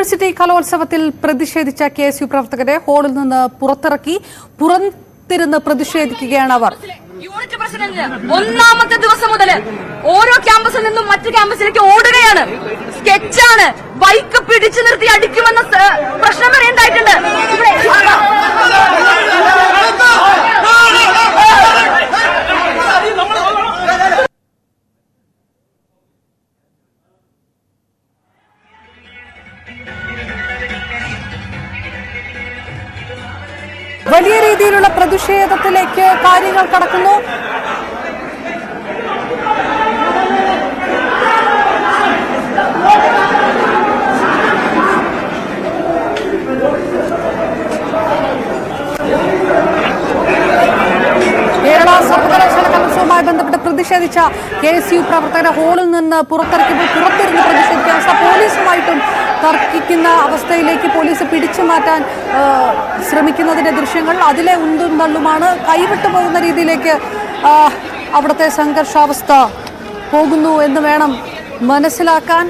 University കലോത്സവത്തിൽ പ്രതിഷേധിച്ച KSU പ്രവർത്തകരെ ഹാളിൽ നിന്ന് പുറത്തിരുന്ന് പ്രതിഷേധിക്കുകയാണ് അവർ. യൂണിറ്റ് പ്രസിഡന്റ് ഒന്നാമത്തെ ദിവസം മുതൽ ഓരോ ക്യാമ്പസിൽ നിന്നും മറ്റു ക്യാമ്പസിലേക്ക് ഓടുകയാണ്. സ്കെച്ചാണ്, ബൈക്ക് പിടിച്ചു നിർത്തി അടിക്കുമെന്ന പ്രശ്നം വരെ ഉണ്ടായിട്ടുണ്ട്. വലിയ രീതിയിലുള്ള പ്രതിഷേധത്തിലേക്ക് കാര്യങ്ങൾ കടക്കുന്നു. കേരള സർവകലാശാല കലോത്സവവുമായി ബന്ധപ്പെട്ട് പ്രതിഷേധിച്ച KSU പ്രവർത്തകരെ ഹാളിൽ നിന്ന് പുറത്തിറക്കിയപ്പോൾ പുറത്തിരുന്ന് പ്രതിഷേധിക്കാൻ പോലീസുമായിട്ടും തർക്കിക്കുന്ന അവസ്ഥയിലേക്ക് പോലീസ് പിടിച്ചു മാറ്റാൻ ശ്രമിക്കുന്നതിന്റെ ദൃശ്യങ്ങൾ അതിലെ ഉന്തും തള്ളുമാണ്. കൈവിട്ടു പോകുന്ന രീതിയിലേക്ക് അവിടുത്തെ സംഘർഷാവസ്ഥ പോകുന്നു എന്ന് വേണം മനസ്സിലാക്കാൻ.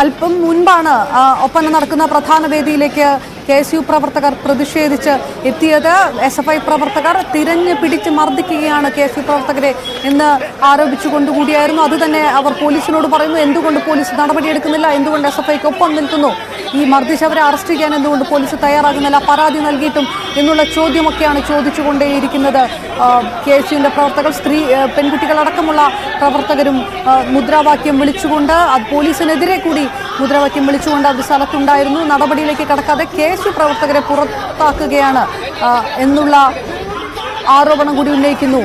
അല്പം മുൻപാണ് ഒപ്പന നടക്കുന്ന പ്രധാന വേദിയിലേക്ക് KSU പ്രവർത്തകർ പ്രതിഷേധിച്ച് എത്തിയത്. SFI പ്രവർത്തകർ തിരഞ്ഞു പിടിച്ച് മർദ്ദിക്കുകയാണ് KSU പ്രവർത്തകരെ എന്ന് ആരോപിച്ചുകൊണ്ടുകൂടിയായിരുന്നു. അതുതന്നെ അവർ പോലീസിനോട് പറയുന്നു, എന്തുകൊണ്ട് പോലീസ് നടപടിയെടുക്കുന്നില്ല, എന്തുകൊണ്ട് SFIക്ക് ഒപ്പം നിൽക്കുന്നു, ഈ മർദ്ദിച്ചവരെ അറസ്റ്റ് ചെയ്യാൻ എന്തുകൊണ്ട് പോലീസ് തയ്യാറാകുന്നില്ല, പരാതി നൽകിയിട്ടും എന്നുള്ള ചോദ്യമൊക്കെയാണ് ചോദിച്ചുകൊണ്ടേയിരിക്കുന്നത്. KSUവിന്റെ പ്രവർത്തകർ, പെൺകുട്ടികളടക്കമുള്ള പ്രവർത്തകരും മുദ്രാവാക്യം വിളിച്ചുകൊണ്ട് പോലീസിനെതിരെ കൂടി മുദ്രാവാക്യം വിളിച്ചുകൊണ്ട് അത് സ്ഥലത്തുണ്ടായിരുന്നു. നടപടിയിലേക്ക് കടക്കാതെ KSU പ്രവർത്തകരെ പുറത്താക്കുകയാണ് എന്നുള്ള ആരോപണം കൂടി ഉന്നയിക്കുന്നു.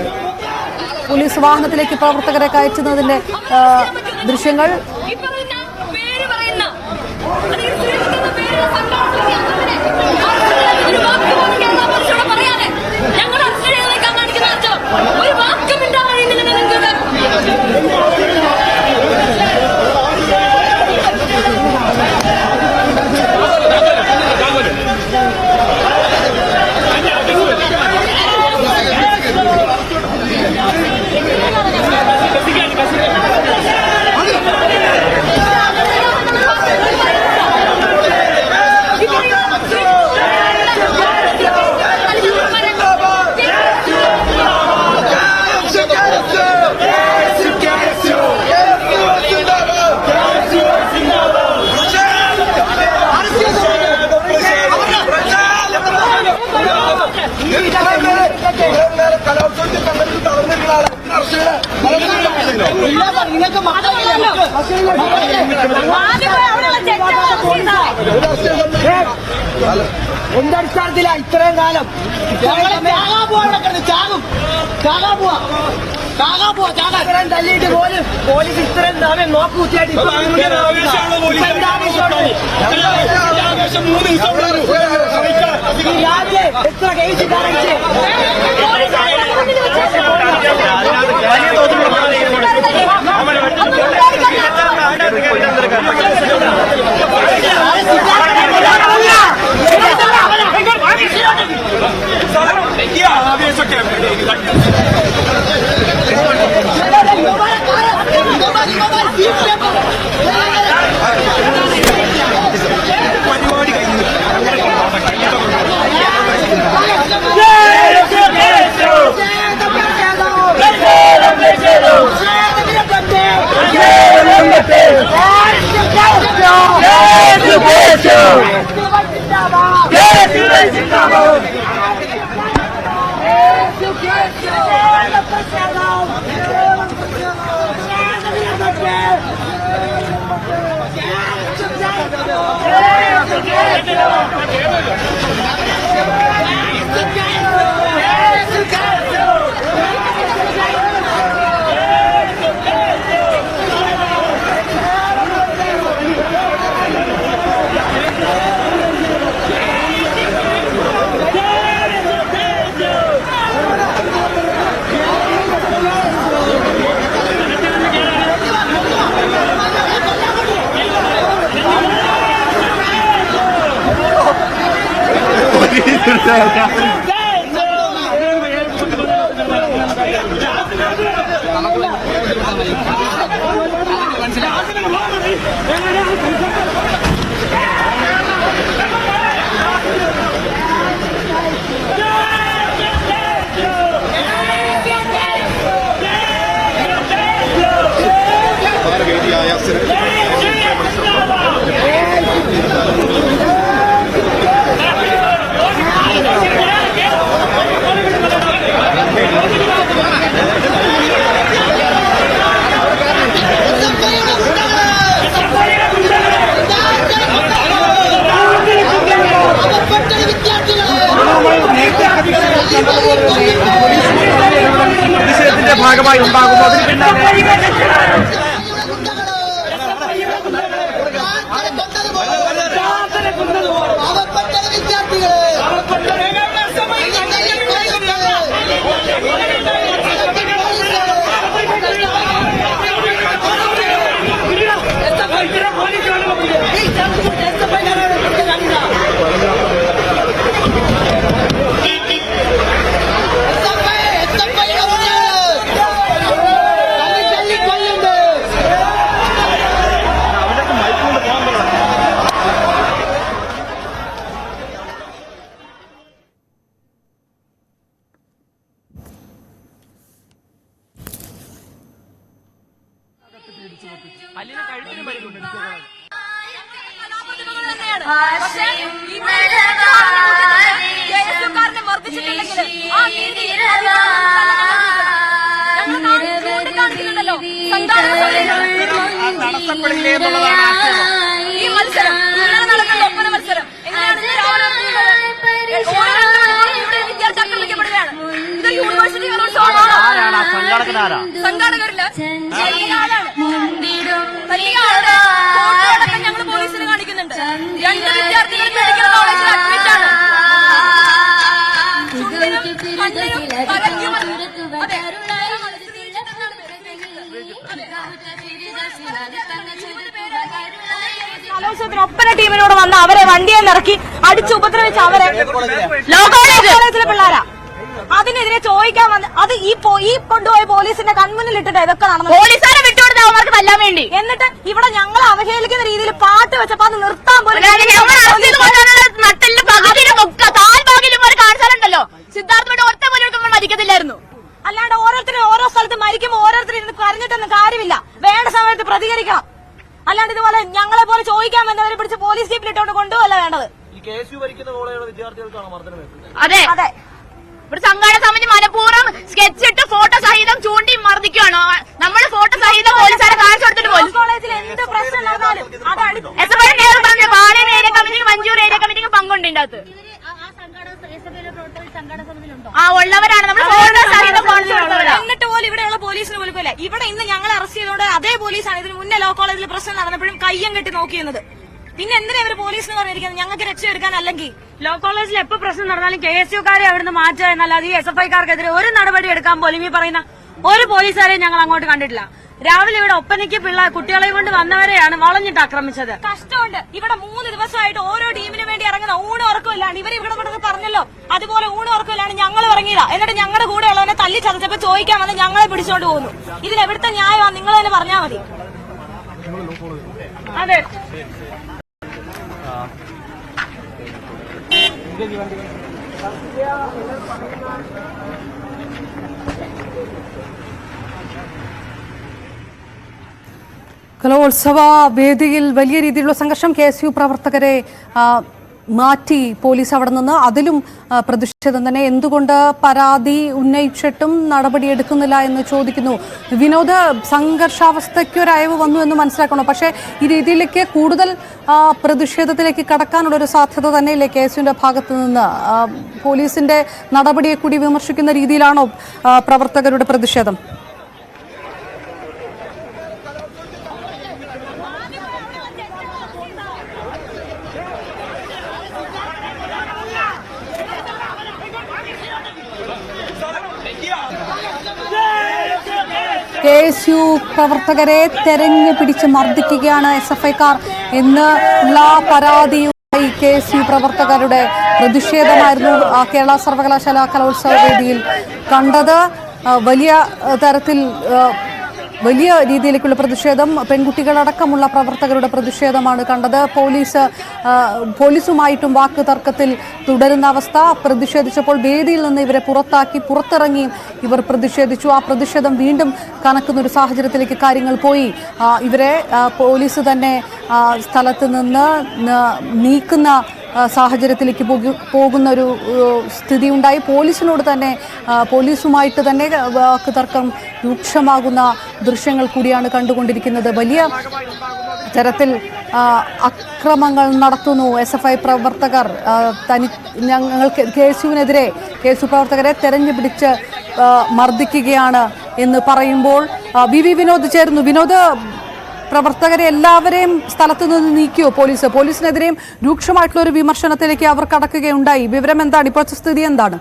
പോലീസ് വാഹനത്തിലേക്ക് പ്രവർത്തകരെ കയറ്റുന്നതിന്റെ ദൃശ്യങ്ങൾ എന്തടിസ്ഥാനത്തില ഇത്രയും കാലം ഇത്രയും തല്ലിയിട്ട് പോലും പോലീസ് ഇത്രയും സമയം നോക്കുകൂട്ടിയായിട്ട് രാവിലെ എത്ര കേസ് കാണിച്ച് മനസ്സിലാവും. ശരിയായ പ്രതിഷേധത്തിന്റെ ഭാഗമായി ഉണ്ടാകുന്നു. അതിന് പിന്നാലെ ഈ മത്സരം ഇന്നലെ നടക്കുന്ന ഒപ്പന മത്സരം വിദ്യാർത്ഥി ആക്രമിക്കപ്പെടുകയാണ്. ഇത് യൂണിവേഴ്സിറ്റി സംഘാടകരില്ല ഫോട്ടോടക്കം ഞങ്ങൾ പോലീസിന് കാണിക്കുന്നുണ്ട്. 2 വിദ്യാർത്ഥികൾ മെഡിക്കൽ കോളേജിൽ അഡ്മിറ്റ് ആണ്. കലോത്സവത്തിന് ഒപ്പന ടീമിനോട് വന്ന് അവരെ വണ്ടിയെ നിറക്കി അടിച്ച് ഉപദ്രവിച്ച് അവരെ ലോ കോളേജിലെ പിള്ളേരാ അതിനെതിരെ ചോദിക്കാൻ വന്ന് അത് ഈ കൊണ്ടുപോയ പോലീസിന്റെ കൺമുന്നിൽ ഇട്ടിട്ട് ഇതൊക്കെ നടന്നു. പോലീസുകാരെ വിട്ടുകൊടുത്ത അവർക്ക് തല്ലാൻ വേണ്ടി. എന്നിട്ട് ഇവിടെ ഞങ്ങൾ അവഹേളിക്കുന്ന രീതിയിൽ പാട്ട് വെച്ചപ്പോ അത് നിർത്താൻ പോലും കാണിച്ചാലുണ്ടല്ലോ സിദ്ധാർത്ഥയുടെ ഒറ്റ പോലും മരിക്കത്തില്ലായിരുന്നു. അല്ലാണ്ട് ഓരോരുത്തരും ഓരോ സ്ഥലത്ത് മരിക്കുമ്പോൾ ഓരോരുത്തരും ഇരുന്ന് കരഞ്ഞിട്ടൊന്നും കാര്യമില്ല. വേണ്ട സമയത്ത് പ്രതികരിക്കണം. അല്ലാണ്ട് ഇതുപോലെ ഞങ്ങളെ പോലെ ചോദിക്കാൻ വന്നവരെ പിടിച്ച് പോലീസ് ജീപ്പിലിട്ടുകൊണ്ട് കൊണ്ടുപോകല്ല വേണ്ടത്. അതെ അതെ ഇവിടെ സംഘാടക സമിതി മനഃപൂർവ്വം സ്കെച്ച് ഇട്ട് ഫോട്ടോ സഹിതം ചൂണ്ടി മർദ്ദിക്കുകയാണോ? നമ്മൾ ഫോട്ടോ സഹിതം പോലീസുകാരെ കാണിച്ചു കൊടുത്തിട്ട് പോലും കോളേജിൽ എന്ത് പ്രശ്നം നടന്നാലും പാലയം ഏരിയ കമ്മിറ്റിക്ക് മഞ്ചൂർ ഏരിയ കമ്മിറ്റിക്ക് പങ്കുണ്ട് ഇതിന്റെ അകത്ത്. ആ ഉള്ളവരാണ് നമ്മൾ ഫോട്ടോ സഹിതം കാണിച്ചു കൊടുത്തവരാ. എന്നിട്ട് പോലും ഇവിടെയുള്ള പോലീസിന് പോലും ഇവിടെ ഇന്ന് ഞങ്ങൾ അറസ്റ്റ് ചെയ്തുകൊണ്ട് അതേ പോലീസാണ് ഇതിന് മുന്നേ ലോ കോളേജിൽ പ്രശ്നം നടന്നപ്പോഴും കയ്യം കെട്ടി നോക്കിയിരുന്നത്. പിന്നെ എന്തിനാ ഇവര് പോലീസിന് പറഞ്ഞിരിക്കുന്നത് ഞങ്ങൾക്ക് രക്ഷയെടുക്കാൻ? അല്ലെങ്കിൽ ലോ കോളേജിൽ എപ്പോ പ്രശ്നം നടന്നാലും KSUക്കാരെ അവിടുന്ന് മാറ്റുക എന്നല്ലാതെ ഈ SFIക്കാർക്കെതിരെ ഒരു നടപടി എടുക്കാൻ പോലും ഈ പറയുന്ന ഒരു പോലീസുകാരെയും ഞങ്ങൾ അങ്ങോട്ട് കണ്ടിട്ടില്ല. രാവിലെ ഇവിടെ ഒപ്പനയ്ക്ക് കുട്ടികളെ കൊണ്ട് വന്നവരെയാണ് വളഞ്ഞിട്ട് ആക്രമിച്ചത്. കഷ്ടമുണ്ട്. ഇവിടെ 3 ദിവസമായിട്ട് ഓരോ ടീമിന് വേണ്ടി ഇറങ്ങുന്ന ഊണ് ഉറക്കമില്ലാണ്. ഇവർ ഇവിടെ കൊണ്ടൊക്കെ പറഞ്ഞല്ലോ അതുപോലെ ഊണ് ഉറക്കമില്ലാണ് ഞങ്ങൾ ഇറങ്ങിയതാ. എന്നിട്ട് ഞങ്ങളുടെ കൂടെ ഉള്ളവനെ തല്ലി ചതച്ചപ്പോ ചോദിക്കാൻ വന്ന് ഞങ്ങളെ പിടിച്ചോണ്ട് പോകുന്നു. ഇതിൽ എവിടുത്തെ ന്യായമാണ്? നിങ്ങൾ തന്നെ പറഞ്ഞാൽ മതി. അതെ കലോത്സവ വേദിയിൽ വലിയ രീതിയിലുള്ള സംഘർഷം. KSU പ്രവർത്തകരെ മാറ്റി പോലീസ് അവിടെ നിന്ന്. അതിലും പ്രതിഷേധം തന്നെ. എന്തുകൊണ്ട് പരാതി ഉന്നയിച്ചിട്ടും നടപടിയെടുക്കുന്നില്ല എന്ന് ചോദിക്കുന്നു. വിനോദ്, സംഘർഷാവസ്ഥയ്ക്ക് ഒരു അയവ് വന്നു എന്ന് മനസ്സിലാക്കണം. പക്ഷേ ഈ രീതിയിലേക്ക് കൂടുതൽ പ്രതിഷേധത്തിലേക്ക് കടക്കാനുള്ളൊരു സാധ്യത തന്നെയില്ലേ KSUവിന്റെ ഭാഗത്തു നിന്ന്? പോലീസിന്റെ നടപടിയെ കൂടി വിമർശിക്കുന്ന രീതിയിലാണോ പ്രവർത്തകരുടെ പ്രതിഷേധം? KSU പ്രവർത്തകരെ തെരഞ്ഞു പിടിച്ച് മർദ്ദിക്കുകയാണ് SFIക്കാർ എന്നുള്ള പരാതിയുമായി KSU പ്രവർത്തകരുടെ പ്രതിഷേധമായിരുന്നു കേരള സർവകലാശാല കലോത്സവ വേദിയിൽ കണ്ടത്. വലിയ തരത്തിൽ വലിയ രീതിയിലേക്കുള്ള പ്രതിഷേധം, പെൺകുട്ടികളടക്കമുള്ള പ്രവർത്തകരുടെ പ്രതിഷേധമാണ് കണ്ടത്. പോലീസുമായിട്ടും വാക്ക് തർക്കത്തിൽ തുടരുന്ന അവസ്ഥ. പ്രതിഷേധിച്ചപ്പോൾ വേദിയിൽ നിന്ന് ഇവരെ പുറത്തിറങ്ങിയും ഇവർ പ്രതിഷേധിച്ചു. ആ പ്രതിഷേധം വീണ്ടും കനക്കുന്ന ഒരു സാഹചര്യത്തിലേക്ക് കാര്യങ്ങൾ പോയി. ഇവരെ പോലീസ് തന്നെ സ്ഥലത്ത് നിന്ന് നീക്കുന്ന സാഹചര്യത്തിലേക്ക് പോകുന്ന ഒരു സ്ഥിതി ഉണ്ടായി. പോലീസുമായിട്ട് തന്നെ വാക്ക് തർക്കം രൂക്ഷമാകുന്ന ദൃശ്യങ്ങൾ കൂടിയാണ് കണ്ടുകൊണ്ടിരിക്കുന്നത്. വലിയ തരത്തിൽ അക്രമങ്ങൾ നടത്തുന്നു SFI പ്രവർത്തകർ. ഞങ്ങൾ KSUവിനെതിരെ KSU പ്രവർത്തകരെ തെരഞ്ഞുപിടിച്ച് മർദ്ദിക്കുകയാണ് എന്ന് പറയുമ്പോൾ വി വിനോദ് ചേർന്നു. വിനോദ്, പ്രവർത്തകരെ എല്ലാവരെയും സ്ഥലത്തു നിന്ന് നീക്കിയോ പോലീസിനെതിരെയും രൂക്ഷമായിട്ടുള്ള ഒരു വിമർശനത്തിലേക്ക് അവർ കടക്കുകയുണ്ടായി. വിവരം എന്താണ്? ഇപ്പോഴത്തെ സ്ഥിതി എന്താണ്?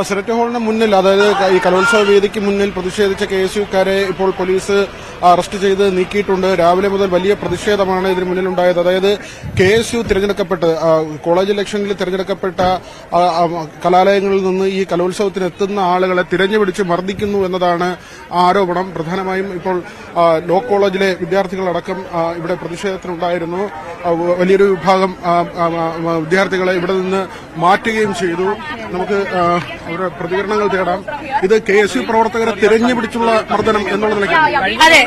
സെനറ്റ് ഹാളിന് മുന്നിൽ, അതായത് ഈ കലോത്സവ വേദിക്ക് മുന്നിൽ പ്രതിഷേധിച്ച KSUക്കാരെ ഇപ്പോൾ പോലീസ് അറസ്റ്റ് ചെയ്ത് നീക്കിയിട്ടുണ്ട്. രാവിലെ മുതൽ വലിയ പ്രതിഷേധമാണ് ഇതിന് മുന്നിലുണ്ടായത്. അതായത് KSU തിരഞ്ഞെടുക്കപ്പെട്ട് കോളേജ് ഇലക്ഷനിൽ തിരഞ്ഞെടുക്കപ്പെട്ട കലാലയങ്ങളിൽ നിന്ന് ഈ കലോത്സവത്തിന് എത്തുന്ന ആളുകളെ തിരഞ്ഞുപിടിച്ച് മർദ്ദിക്കുന്നു എന്നതാണ് ആരോപണം. പ്രധാനമായും ഇപ്പോൾ ലോ കോളേജിലെ വിദ്യാർത്ഥികളടക്കം ഇവിടെ പ്രതിഷേധത്തിനുണ്ടായിരുന്നു. വലിയൊരു വിഭാഗം വിദ്യാർത്ഥികളെ ഇവിടെ നിന്ന് മാറ്റുകയും ചെയ്തു. നമുക്ക് അവരുടെ പ്രതികരണങ്ങൾ തേടാം. ഇത് KSU പ്രവർത്തകരെ തിരഞ്ഞുപിടിച്ചുള്ള മർദ്ദനം എന്നുള്ളതിലേക്ക്. അതെ,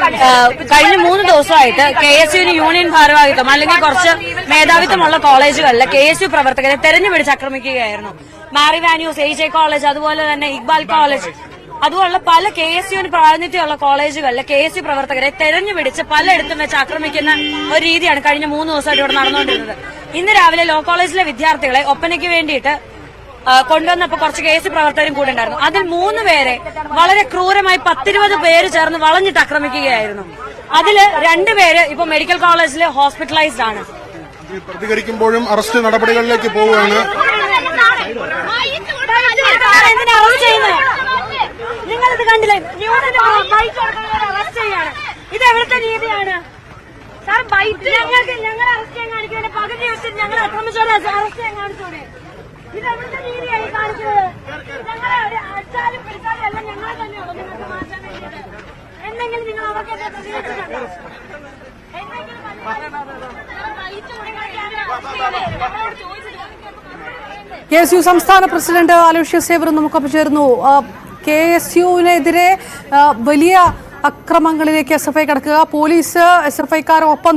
കഴിഞ്ഞ 3 ദിവസമായിട്ട് KSUവിന് യൂണിയൻ ഭാരവാഹിത്വം അല്ലെങ്കിൽ കുറച്ച് മേധാവിത്വമുള്ള കോളേജുകളിൽ KSU പ്രവർത്തകരെ തെരഞ്ഞുപിടിച്ച് ആക്രമിക്കുകയായിരുന്നു. മാറി വാന്യൂസ്, AJ കോളേജ്, അതുപോലെ തന്നെ ഇക്ബാൽ കോളേജ്, അതുപോലുള്ള പല KSUവിന് പ്രാതിനിധ്യമുള്ള കോളേജുകളിൽ KSU പ്രവർത്തകരെ തെരഞ്ഞുപിടിച്ച് പലയിടത്തും വെച്ച് ആക്രമിക്കുന്ന ഒരു രീതിയാണ് കഴിഞ്ഞ 3 ദിവസമായിട്ട് ഇവിടെ നടന്നുകൊണ്ടിരുന്നത്. ഇന്ന് രാവിലെ ലോ കോളേജിലെ വിദ്യാർത്ഥികളെ ഒപ്പനയ്ക്ക് വേണ്ടിയിട്ട് കൊണ്ടുവന്നപ്പോൾ കുറച്ച് KSU പ്രവർത്തകരും കൂടെ ഉണ്ടായിരുന്നു. അതിൽ 3 പേരെ വളരെ ക്രൂരമായി 10-20 പേര് ചേർന്ന് വളഞ്ഞിട്ട് ആക്രമിക്കുകയായിരുന്നു. അതില് 2 പേര് ഇപ്പൊ മെഡിക്കൽ കോളേജിൽ ഹോസ്പിറ്റലൈസ്ഡ് ആണ്. പ്രതികരിക്കുമ്പോഴും അറസ്റ്റ് നടപടികളിലേക്ക് പോവുകയാണ്. എന്തിനാ അറസ്റ്റ് ചെയ്യുന്നത്? നിങ്ങളിത് കണ്ടില്ലേ? അറസ്റ്റ് ചെയ്യാണ്. ഇത് എവിടുത്തെ രീതിയാണ്? സാർ ഞങ്ങൾ അറസ്റ്റ് ചെയ്യാൻ കാണിക്കുന്ന പകുതി വെച്ചിട്ട് ഞങ്ങൾ ആക്രമിച്ചോടെ അറസ്റ്റ് ചെയ്യാൻ കാണിച്ചോടെ? ഇതെവിടുത്തെ രീതിയായി കാണിക്കുന്നത്? ഞങ്ങളെ അടിച്ചാലും പിടിച്ചാലും എല്ലാം ഞങ്ങളെ തന്നെയാണോ നിങ്ങൾക്ക് മാറ്റാൻ വേണ്ടിയിട്ട്? എന്തെങ്കിലും നിങ്ങൾ അവർക്കെതിരെ പ്രതികരിച്ചിട്ടുണ്ടോ? KSU സംസ്ഥാന പ്രസിഡന്റ് അലോഷ്യസ് സേവ്യർ നമുക്കൊപ്പം ചേർന്നു. KSUവിനെതിരെ വലിയ അക്രമങ്ങളിലേക്ക് SFI കടക്കുക, പോലീസ് SFIക്കാരൊപ്പം